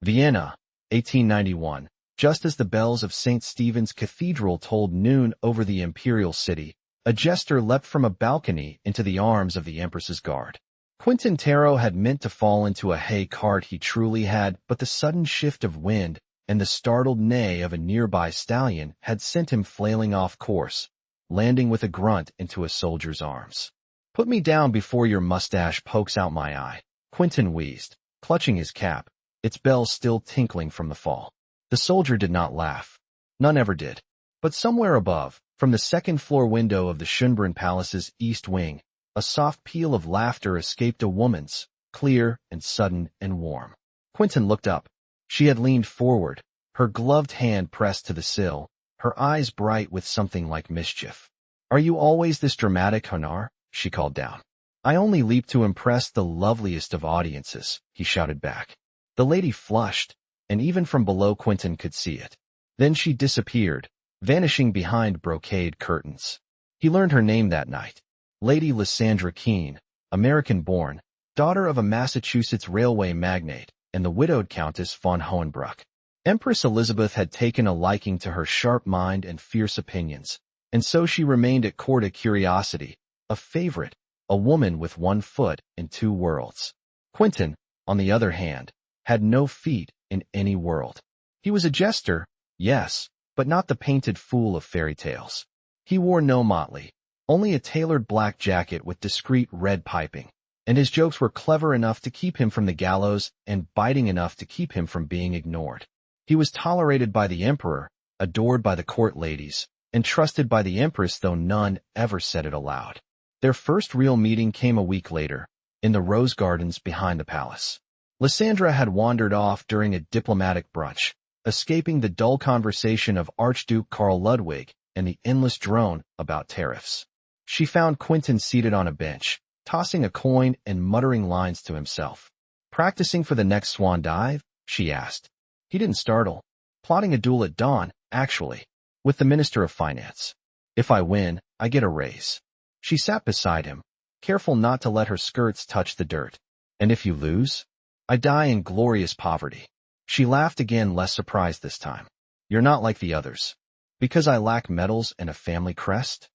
Vienna, 1891. Just as the bells of St. Stephen's Cathedral tolled noon over the imperial city, a jester leapt from a balcony into the arms of the Empress's guard. Quentin Tarrow had meant to fall into a hay cart he truly had, but the sudden shift of wind and the startled neigh of a nearby stallion had sent him flailing off course, landing with a grunt into a soldier's arms. "Put me down before your mustache pokes out my eye," Quentin wheezed, clutching his cap, its bells still tinkling from the fall. The soldier did not laugh. None ever did. But somewhere above, from the second-floor window of the Schönbrunn Palace's east wing, a soft peal of laughter escaped a woman's, clear and sudden and warm. Quentin looked up. She had leaned forward, her gloved hand pressed to the sill, her eyes bright with something like mischief. "Are you always this dramatic, Honar?" she called down. "I only leap to impress the loveliest of audiences," he shouted back. The lady flushed, and even from below Quentin could see it. Then she disappeared, vanishing behind brocade curtains. He learned her name that night. Lady Lysandra Keene, American-born, daughter of a Massachusetts railway magnate, and the widowed Countess von Hohenbruck. Empress Elizabeth had taken a liking to her sharp mind and fierce opinions, and so she remained at court a curiosity, a favorite, a woman with one foot in two worlds. Quentin, on the other hand, had no feet in any world. He was a jester, yes, but not the painted fool of fairy tales. He wore no motley, only a tailored black jacket with discreet red piping, and his jokes were clever enough to keep him from the gallows and biting enough to keep him from being ignored. He was tolerated by the emperor, adored by the court ladies, and trusted by the empress, though none ever said it aloud. Their first real meeting came a week later, in the rose gardens behind the palace. Lysandra had wandered off during a diplomatic brunch, escaping the dull conversation of Archduke Karl Ludwig and the endless drone about tariffs. She found Quentin seated on a bench, tossing a coin and muttering lines to himself. "Practicing for the next swan dive?" she asked. He didn't startle. "Plotting a duel at dawn, actually, with the Minister of Finance. If I win, I get a raise." She sat beside him, careful not to let her skirts touch the dirt. "And if you lose?" "I die in glorious poverty." She laughed again, less surprised this time. "You're not like the others." "Because I lack medals and a family crest?"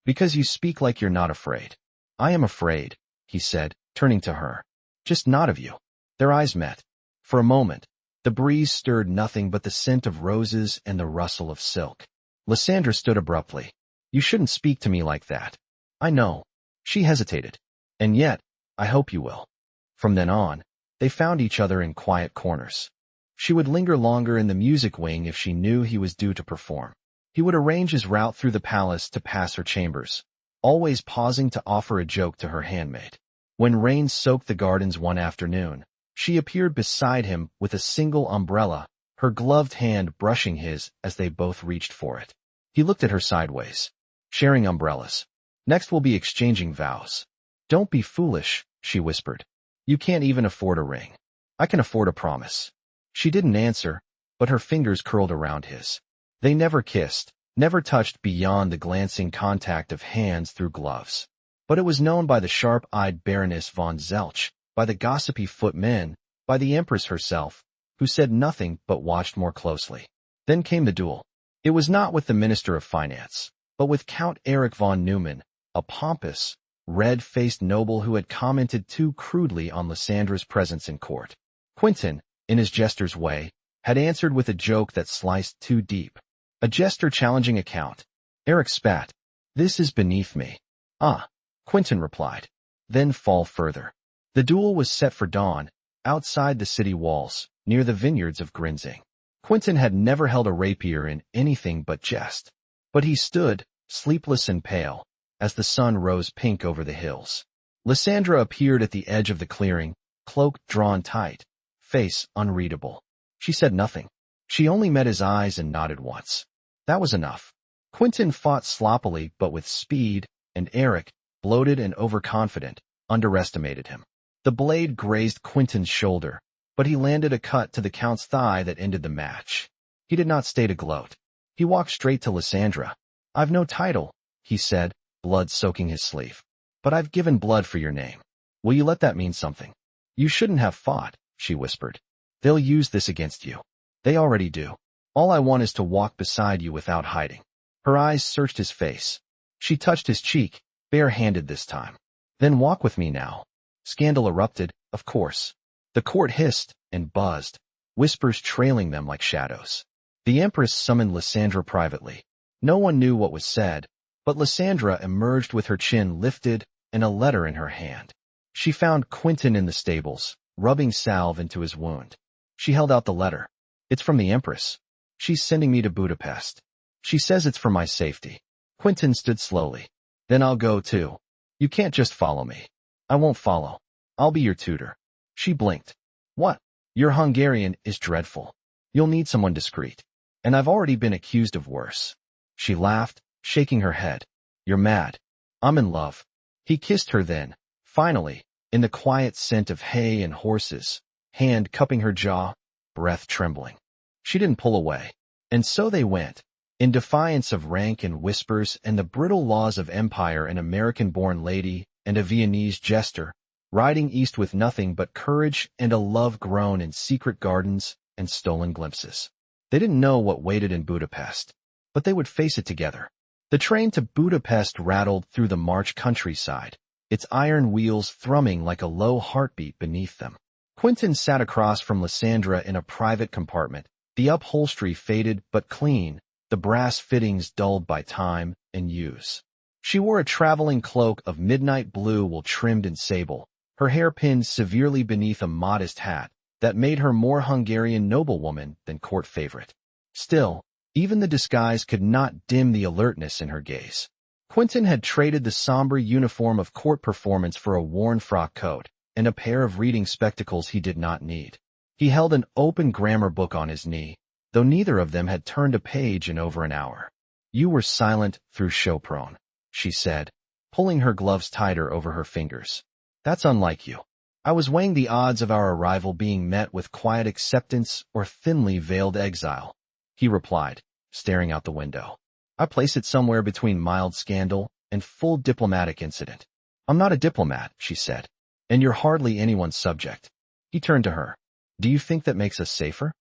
"Because you speak like you're not afraid." "I am afraid," he said, turning to her. "Just not of you." Their eyes met. For a moment, the breeze stirred nothing but the scent of roses and the rustle of silk. Lysandra stood abruptly. "You shouldn't speak to me like that." "I know." She hesitated. "And yet, I hope you will." From then on, they found each other in quiet corners. She would linger longer in the music wing if she knew he was due to perform. He would arrange his route through the palace to pass her chambers, always pausing to offer a joke to her handmaid. When rain soaked the gardens one afternoon, she appeared beside him with a single umbrella, her gloved hand brushing his as they both reached for it. He looked at her sideways. "Sharing umbrellas. Next we'll be exchanging vows." "Don't be foolish," she whispered. "You can't even afford a ring." "I can afford a promise." She didn't answer, but her fingers curled around his. They never kissed, never touched beyond the glancing contact of hands through gloves. But it was known by the sharp-eyed Baroness von Zelch, by the gossipy footmen, by the Empress herself, who said nothing but watched more closely. Then came the duel. It was not with the Minister of Finance, but with Count Erich von Neumann, a pompous, red-faced noble who had commented too crudely on Lysandra's presence in court. Quentin, in his jester's way, had answered with a joke that sliced too deep. A jester challenging a count. Erich spat. "This is beneath me." "Ah," Quentin replied. "Then fall further." The duel was set for dawn, outside the city walls, near the vineyards of Grinzing. Quentin had never held a rapier in anything but jest. But he stood, sleepless and pale, as the sun rose pink over the hills. Lysandra appeared at the edge of the clearing, cloak drawn tight, face unreadable. She said nothing. She only met his eyes and nodded once. That was enough. Quentin fought sloppily but with speed, and Erich, bloated and overconfident, underestimated him. The blade grazed Quentin's shoulder, but he landed a cut to the Count's thigh that ended the match. He did not stay to gloat. He walked straight to Lysandra. "I've no title," he said, blood soaking his sleeve. "But I've given blood for your name. Will you let that mean something?" "You shouldn't have fought," she whispered. They'll use this against you. They already do. All I want is to walk beside you without hiding. Her eyes searched his face. She touched his cheek, bare-handed this time. Then walk with me now. Scandal erupted, of course. The court hissed and buzzed, whispers trailing them like shadows. The Empress summoned Lysandra privately. No one knew what was said, but Lysandra emerged with her chin lifted and a letter in her hand. She found Quentin in the stables, rubbing salve into his wound. She held out the letter. It's from the Empress. She's sending me to Budapest. She says it's for my safety. Quentin stood slowly. Then I'll go too. You can't just follow me. I won't follow. I'll be your tutor. She blinked. What? Your Hungarian is dreadful. You'll need someone discreet. And I've already been accused of worse. She laughed, shaking her head. You're mad. I'm in love. He kissed her then, finally, in the quiet scent of hay and horses, hand cupping her jaw, breath trembling. She didn't pull away. And so they went, in defiance of rank and whispers and the brittle laws of empire, an American-born lady and a Viennese jester, riding east with nothing but courage and a love grown in secret gardens and stolen glimpses. They didn't know what waited in Budapest, but they would face it together. The train to Budapest rattled through the March countryside, its iron wheels thrumming like a low heartbeat beneath them. Quentin sat across from Lysandra in a private compartment, the upholstery faded but clean, the brass fittings dulled by time and use. She wore a traveling cloak of midnight blue wool trimmed in sable, her hair pinned severely beneath a modest hat that made her more Hungarian noblewoman than court favorite. Still, even the disguise could not dim the alertness in her gaze. Quentin had traded the somber uniform of court performance for a worn frock coat and a pair of reading spectacles he did not need. He held an open grammar book on his knee, though neither of them had turned a page in over an hour. You were silent through Chopron, she said, pulling her gloves tighter over her fingers. That's unlike you. I was weighing the odds of our arrival being met with quiet acceptance or thinly veiled exile, he replied, staring out the window. I place it somewhere between mild scandal and full diplomatic incident. I'm not a diplomat, she said, and you're hardly anyone's subject. He turned to her. Do you think that makes us safer?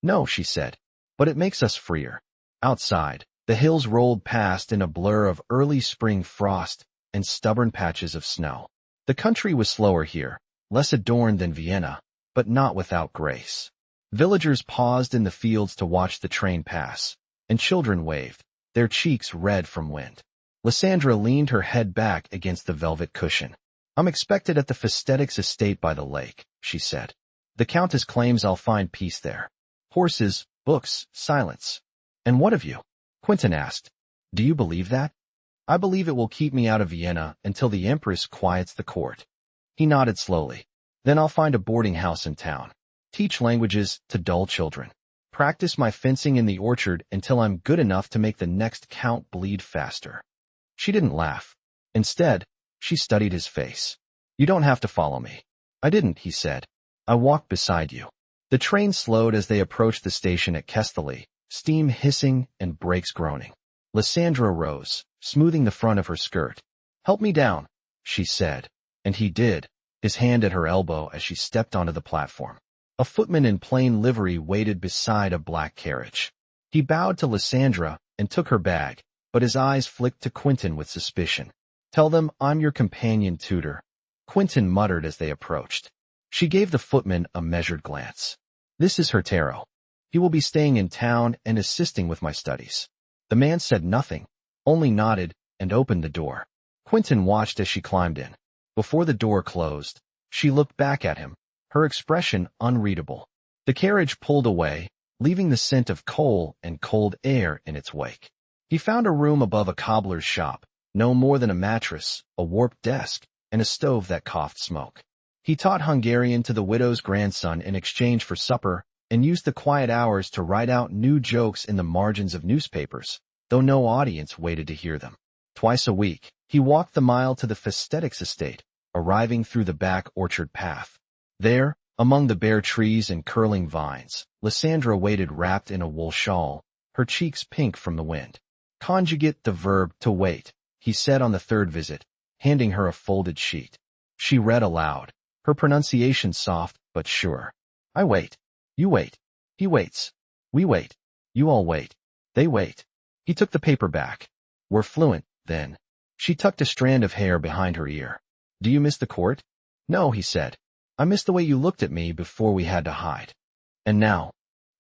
No, she said, but it makes us freer. Outside, the hills rolled past in a blur of early spring frost and stubborn patches of snow. The country was slower here, less adorned than Vienna, but not without grace. Villagers paused in the fields to watch the train pass, and children waved, their cheeks red from wind. Lysandra leaned her head back against the velvet cushion. I'm expected at the Festetics estate by the lake, she said. The Countess claims I'll find peace there. Horses, books, silence. And what of you? Quentin asked. Do you believe that? I believe it will keep me out of Vienna until the Empress quiets the court. He nodded slowly. Then I'll find a boarding house in town. Teach languages to dull children. Practice my fencing in the orchard until I'm good enough to make the next count bleed faster. She didn't laugh. Instead, she studied his face. You don't have to follow me. I didn't, he said. I walked beside you. The train slowed as they approached the station at Kestali, steam hissing and brakes groaning. Lysandra rose, smoothing the front of her skirt. Help me down, she said, and he did, his hand at her elbow as she stepped onto the platform. A footman in plain livery waited beside a black carriage. He bowed to Lysandra and took her bag, but his eyes flicked to Quentin with suspicion. Tell them I'm your companion tutor, Quentin muttered as they approached. She gave the footman a measured glance. This is her Tarrow. He will be staying in town and assisting with my studies. The man said nothing, only nodded and opened the door. Quentin watched as she climbed in. Before the door closed, she looked back at him, her expression unreadable. The carriage pulled away, leaving the scent of coal and cold air in its wake. He found a room above a cobbler's shop, no more than a mattress, a warped desk, and a stove that coughed smoke. He taught Hungarian to the widow's grandson in exchange for supper and used the quiet hours to write out new jokes in the margins of newspapers, though no audience waited to hear them. Twice a week, he walked the mile to the Festetics estate, arriving through the back orchard path. There, among the bare trees and curling vines, Lysandra waited wrapped in a wool shawl, her cheeks pink from the wind. Conjugate the verb to wait, he said on the third visit, handing her a folded sheet. She read aloud, her pronunciation soft but sure. I wait. You wait. He waits. We wait. You all wait. They wait. He took the paper back. We're fluent, then. She tucked a strand of hair behind her ear. Do you miss the court? No, he said. I miss the way you looked at me before we had to hide. And now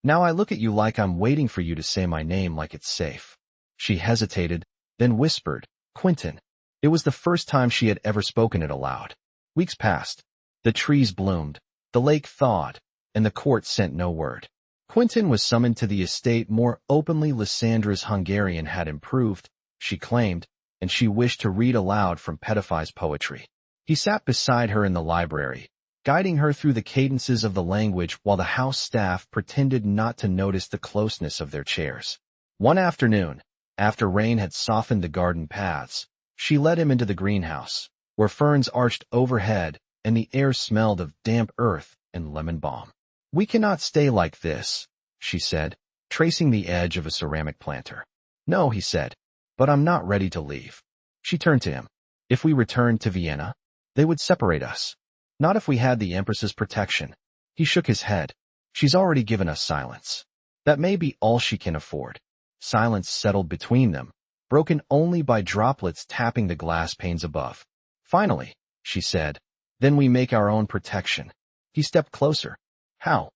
I look at you like I'm waiting for you to say my name like it's safe. She hesitated, then whispered, Quentin. It was the first time she had ever spoken it aloud. Weeks passed. The trees bloomed, the lake thawed, and the court sent no word. Quentin was summoned to the estate more openly. Lysandra's Hungarian had improved, she claimed, and she wished to read aloud from Petafai's poetry. He sat beside her in the library, guiding her through the cadences of the language while the house staff pretended not to notice the closeness of their chairs. One afternoon, after rain had softened the garden paths, she led him into the greenhouse, where ferns arched overhead and the air smelled of damp earth and lemon balm. We cannot stay like this, she said, tracing the edge of a ceramic planter. No, he said, but I'm not ready to leave. She turned to him. If we returned to Vienna, they would separate us. Not if we had the Empress's protection. He shook his head. She's already given us silence. That may be all she can afford. Silence settled between them, broken only by droplets tapping the glass panes above. Finally, she said, then we make our own protection. He stepped closer. How?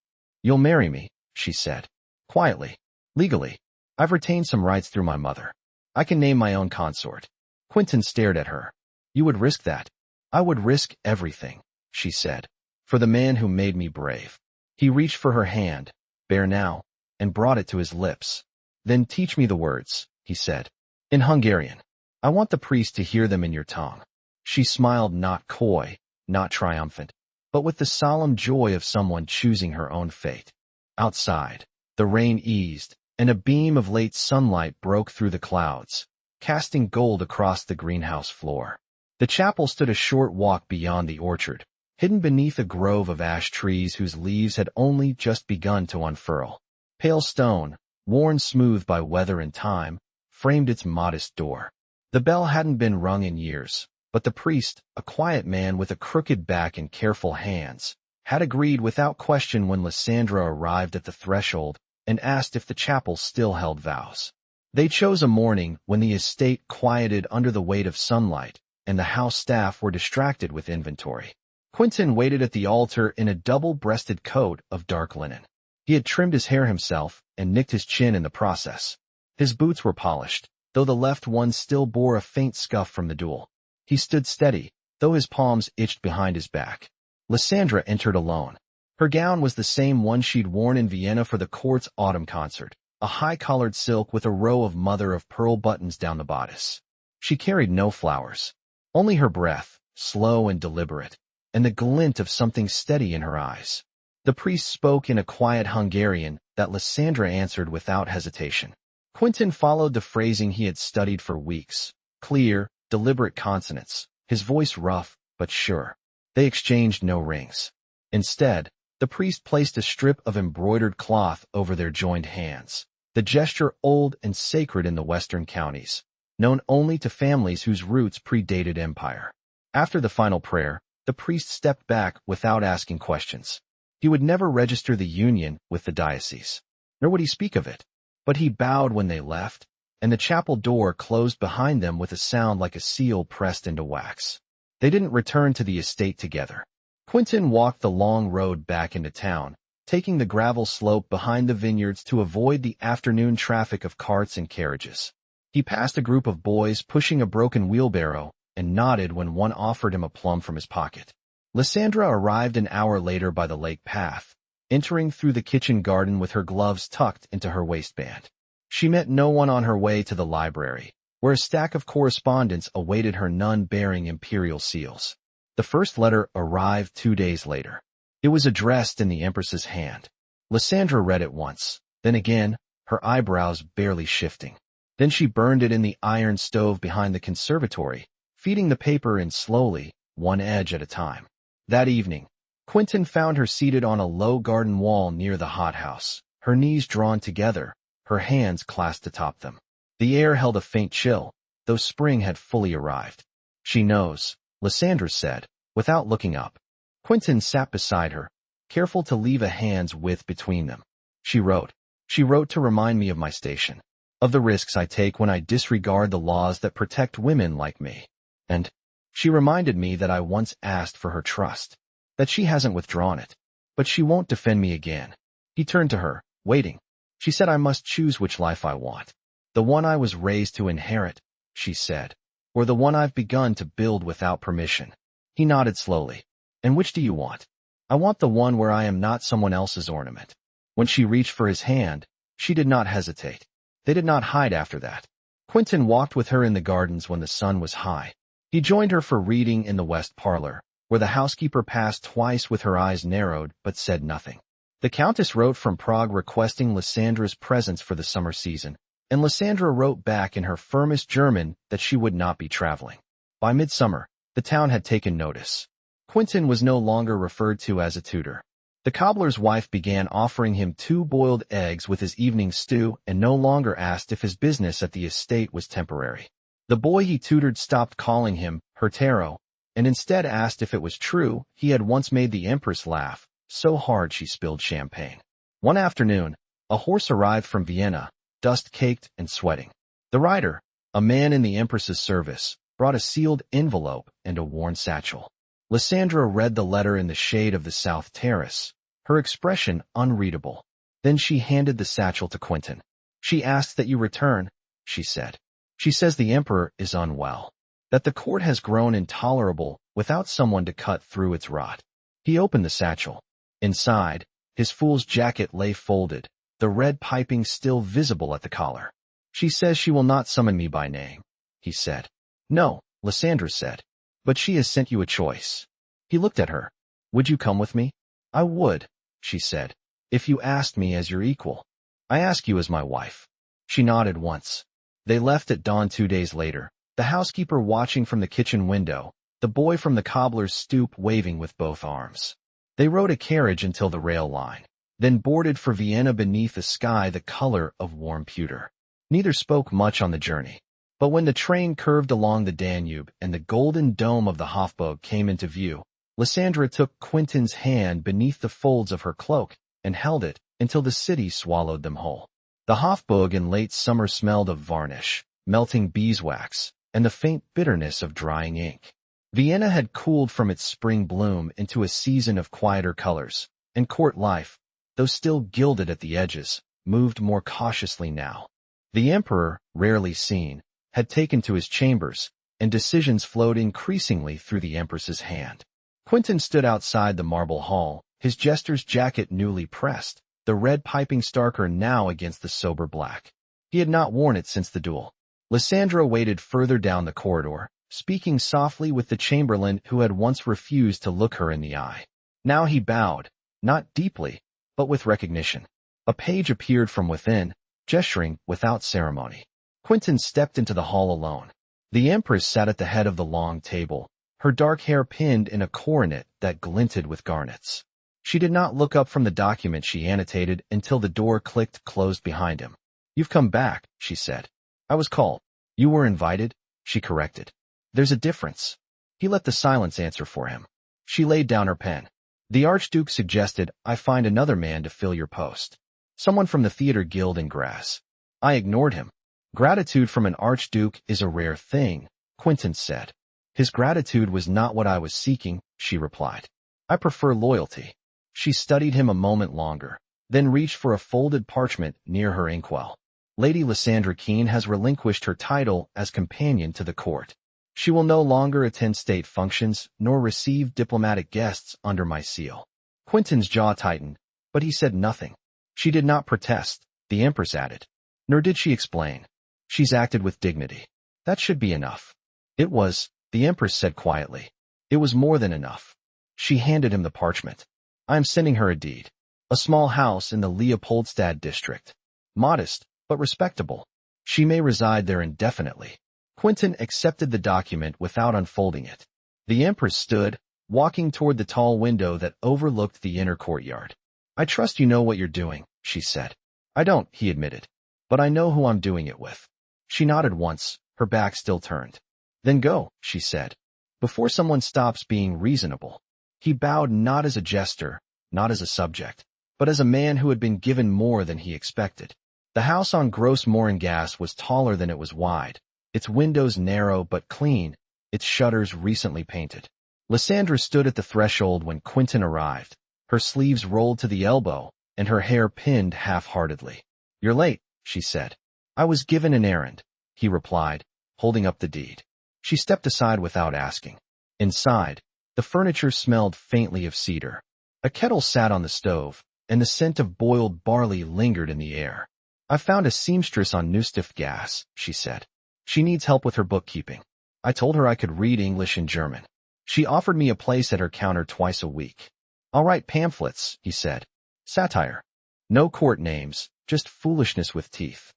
You'll marry me, she said. Quietly. Legally. I've retained some rights through my mother. I can name my own consort. Quentin stared at her. You would risk that? I would risk everything, she said, for the man who made me brave. He reached for her hand, bare now, and brought it to his lips. Then teach me the words, he said. In Hungarian. I want the priest to hear them in your tongue. She smiled, not coy, not triumphant, but with the solemn joy of someone choosing her own fate. Outside, the rain eased, and a beam of late sunlight broke through the clouds, casting gold across the greenhouse floor. The chapel stood a short walk beyond the orchard, hidden beneath a grove of ash trees whose leaves had only just begun to unfurl. Pale stone, worn smooth by weather and time, framed its modest door. The bell hadn't been rung in years, but the priest, a quiet man with a crooked back and careful hands, had agreed without question when Lysandra arrived at the threshold and asked if the chapel still held vows. They chose a morning when the estate quieted under the weight of sunlight, and the house staff were distracted with inventory. Quentin waited at the altar in a double-breasted coat of dark linen. He had trimmed his hair himself and nicked his chin in the process. His boots were polished, though the left one still bore a faint scuff from the duel. He stood steady, though his palms itched behind his back. Lysandra entered alone. Her gown was the same one she'd worn in Vienna for the court's autumn concert, a high-collared silk with a row of mother-of-pearl buttons down the bodice. She carried no flowers. Only her breath, slow and deliberate, and the glint of something steady in her eyes. The priest spoke in a quiet Hungarian that Lysandra answered without hesitation. Quentin followed the phrasing he had studied for weeks. Clear, deliberate consonants, his voice rough but sure. They exchanged no rings. Instead, the priest placed a strip of embroidered cloth over their joined hands, the gesture old and sacred in the western counties, known only to families whose roots predated empire. After the final prayer, the priest stepped back without asking questions. He would never register the union with the diocese, nor would he speak of it. But he bowed when they left, and the chapel door closed behind them with a sound like a seal pressed into wax. They didn't return to the estate together. Quentin walked the long road back into town, taking the gravel slope behind the vineyards to avoid the afternoon traffic of carts and carriages. He passed a group of boys pushing a broken wheelbarrow and nodded when one offered him a plum from his pocket. Lysandra arrived an hour later by the lake path, entering through the kitchen garden with her gloves tucked into her waistband. She met no one on her way to the library, where a stack of correspondence awaited her, none bearing imperial seals. The first letter arrived 2 days later. It was addressed in the Empress's hand. Lysandra read it once, then again, her eyebrows barely shifting. Then she burned it in the iron stove behind the conservatory, feeding the paper in slowly, one edge at a time. That evening, Quentin found her seated on a low garden wall near the hothouse, her knees drawn together, her hands clasped atop them. The air held a faint chill, though spring had fully arrived. She knows, Lysandra said, without looking up. Quentin sat beside her, careful to leave a hand's width between them. She wrote. She wrote to remind me of my station, of the risks I take when I disregard the laws that protect women like me. And she reminded me that I once asked for her trust, that she hasn't withdrawn it, but she won't defend me again. He turned to her, waiting. She said I must choose which life I want. The one I was raised to inherit, she said, or the one I've begun to build without permission. He nodded slowly. And which do you want? I want the one where I am not someone else's ornament. When she reached for his hand, she did not hesitate. They did not hide after that. Quentin walked with her in the gardens when the sun was high. He joined her for reading in the west parlor, where the housekeeper passed twice with her eyes narrowed but said nothing. The Countess wrote from Prague requesting Lysandra's presence for the summer season, and Lysandra wrote back in her firmest German that she would not be traveling. By midsummer, the town had taken notice. Quentin was no longer referred to as a tutor. The cobbler's wife began offering him 2 boiled eggs with his evening stew and no longer asked if his business at the estate was temporary. The boy he tutored stopped calling him Herr Tarrow, and instead asked if it was true he had once made the Empress laugh so hard she spilled champagne. One afternoon, a horse arrived from Vienna, dust-caked and sweating. The rider, a man in the Empress's service, brought a sealed envelope and a worn satchel. Lysandra read the letter in the shade of the south terrace, her expression unreadable. Then she handed the satchel to Quentin. She asks that you return, she said. She says the emperor is unwell, that the court has grown intolerable without someone to cut through its rot. He opened the satchel. Inside, his fool's jacket lay folded, the red piping still visible at the collar. She says she will not summon me by name, he said. No, Lysandra said. But she has sent you a choice. He looked at her. Would you come with me? I would, she said, if you asked me as your equal. I ask you as my wife. She nodded once. They left at dawn 2 days later, the housekeeper watching from the kitchen window, the boy from the cobbler's stoop waving with both arms. They rode a carriage until the rail line, then boarded for Vienna beneath a sky the color of warm pewter. Neither spoke much on the journey. But when the train curved along the Danube and the golden dome of the Hofburg came into view, Lysandra took Quentin's hand beneath the folds of her cloak and held it until the city swallowed them whole. The Hofburg in late summer smelled of varnish, melting beeswax, and the faint bitterness of drying ink. Vienna had cooled from its spring bloom into a season of quieter colors, and court life, though still gilded at the edges, moved more cautiously now. The emperor, rarely seen, had taken to his chambers, and decisions flowed increasingly through the Empress's hand. Quentin stood outside the marble hall, his jester's jacket newly pressed, the red piping starker now against the sober black. He had not worn it since the duel. Lysandra waited further down the corridor, speaking softly with the chamberlain who had once refused to look her in the eye. Now he bowed, not deeply, but with recognition. A page appeared from within, gesturing without ceremony. Quentin stepped into the hall alone. The Empress sat at the head of the long table, her dark hair pinned in a coronet that glinted with garnets. She did not look up from the document she annotated until the door clicked closed behind him. You've come back, she said. I was called. You were invited, she corrected. There's a difference. He let the silence answer for him. She laid down her pen. The Archduke suggested I find another man to fill your post. Someone from the theater guild in Grasse. I ignored him. Gratitude from an archduke is a rare thing, Quentin said. His gratitude was not what I was seeking, she replied. I prefer loyalty. She studied him a moment longer, then reached for a folded parchment near her inkwell. Lady Lysandra Keene has relinquished her title as companion to the court. She will no longer attend state functions nor receive diplomatic guests under my seal. Quentin's jaw tightened, but he said nothing. She did not protest, the Empress added. Nor did she explain. She's acted with dignity. That should be enough. It was, the Empress said quietly. It was more than enough. She handed him the parchment. I am sending her a deed. A small house in the Leopoldstadt district. Modest, but respectable. She may reside there indefinitely. Quentin accepted the document without unfolding it. The Empress stood, walking toward the tall window that overlooked the inner courtyard. I trust you know what you're doing, she said. I don't, he admitted. But I know who I'm doing it with. She nodded once, her back still turned. Then go, she said, before someone stops being reasonable. He bowed not as a jester, not as a subject, but as a man who had been given more than he expected. The house on Gross Morengas was taller than it was wide, its windows narrow but clean, its shutters recently painted. Lysandra stood at the threshold when Quentin arrived, her sleeves rolled to the elbow and her hair pinned half-heartedly. "You're late," she said. "I was given an errand," he replied, holding up the deed. She stepped aside without asking. Inside, the furniture smelled faintly of cedar. A kettle sat on the stove, and the scent of boiled barley lingered in the air. "I found a seamstress on Neustift Gas," she said. "She needs help with her bookkeeping. I told her I could read English and German. She offered me a place at her counter twice a week." "I'll write pamphlets," he said. "Satire. No court names, just foolishness with teeth."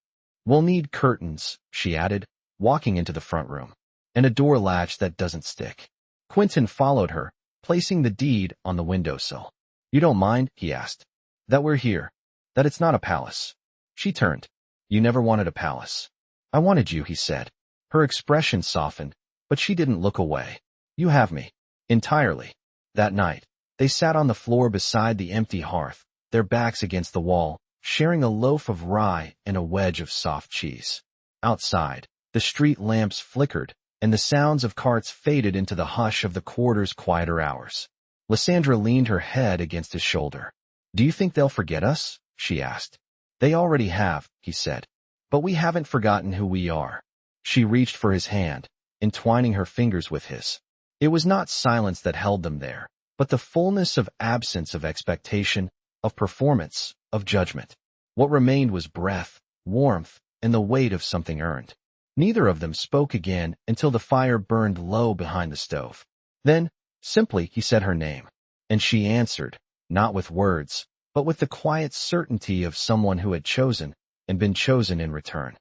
"We'll need curtains," she added, walking into the front room, "and a door latch that doesn't stick." Quentin followed her, placing the deed on the windowsill. "You don't mind?" he asked. "That we're here. That it's not a palace." She turned. "You never wanted a palace." "I wanted you," he said. Her expression softened, but she didn't look away. "You have me. Entirely." That night, they sat on the floor beside the empty hearth, their backs against the wall, sharing a loaf of rye and a wedge of soft cheese. Outside, the street lamps flickered, and the sounds of carts faded into the hush of the quarter's quieter hours. Lysandra leaned her head against his shoulder. "Do you think they'll forget us?" she asked. "They already have," he said. "But we haven't forgotten who we are." She reached for his hand, entwining her fingers with his. It was not silence that held them there, but the fullness of absence of expectation, of performance, of judgment. What remained was breath, warmth, and the weight of something earned. Neither of them spoke again until the fire burned low behind the stove. Then, simply, he said her name, and she answered, not with words, but with the quiet certainty of someone who had chosen and been chosen in return.